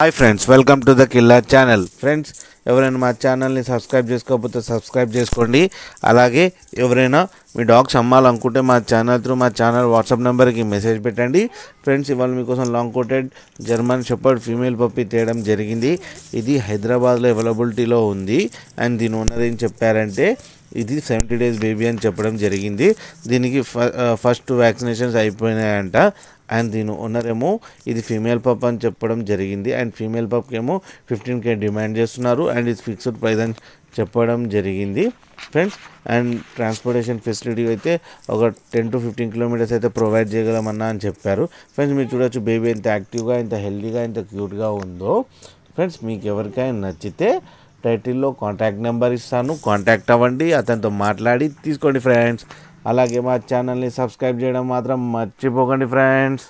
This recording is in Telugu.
Hi friends, welcome to the killer channel. Friends, ఎవరైనా మా ఛానల్ని సబ్స్క్రైబ్ చేసుకోకపోతే సబ్స్క్రైబ్ చేసుకోండి. అలాగే ఎవరైనా మీ డాగ్స్ అమ్మాలనుకుంటే మా ఛానల్ వాట్సాప్ నెంబర్కి మెసేజ్ పెట్టండి. ఫ్రెండ్స్, ఇవాళ మీకోసం long coated German shepherd female puppy తేయడం జరిగింది. ఇది హైదరాబాద్లో అవైలబిలిటీలో ఉంది. అండ్ దీని ఓనర్ ఏం చెప్పారంటే ఇది 70 days బేబీ అని చెప్పడం జరిగింది. దీనికి ఫస్ట్ వ్యాక్సినేషన్స్ అయిపోయినాయంట. అండ్ దీని ఓనర్ ఏమో ఇది ఫీమేల్ పప్ అని చెప్పడం జరిగింది. అండ్ ఫీమేల్ పప్కి ఏమో 15K డిమాండ్ చేస్తున్నారు. అండ్ ఇది ఫిక్స్డ్ ప్రైస్ అని చెప్పడం జరిగింది ఫ్రెండ్స్. అండ్ ట్రాన్స్పోర్టేషన్ ఫెసిలిటీ అయితే ఒక 10 to 15 kilometers అయితే ప్రొవైడ్ చేయగలమన్నా అని చెప్పారు. ఫ్రెండ్స్, మీరు చూడొచ్చు బేబీ ఎంత యాక్టివ్గా, ఎంత హెల్తీగా, ఎంత క్యూట్గా ఉందో. ఫ్రెండ్స్, మీకు ఎవరికైనా నచ్చితే టైటిల్లో కాంటాక్ట్ నెంబర్ ఇస్తాను, కాంటాక్ట్ అవ్వండి, అతనితో మాట్లాడి తీసుకోండి ఫ్రెండ్స్. అలాగే మా ఛానల్ని సబ్స్క్రైబ్ చేయడం మాత్రం మర్చిపోకండి ఫ్రెండ్స్.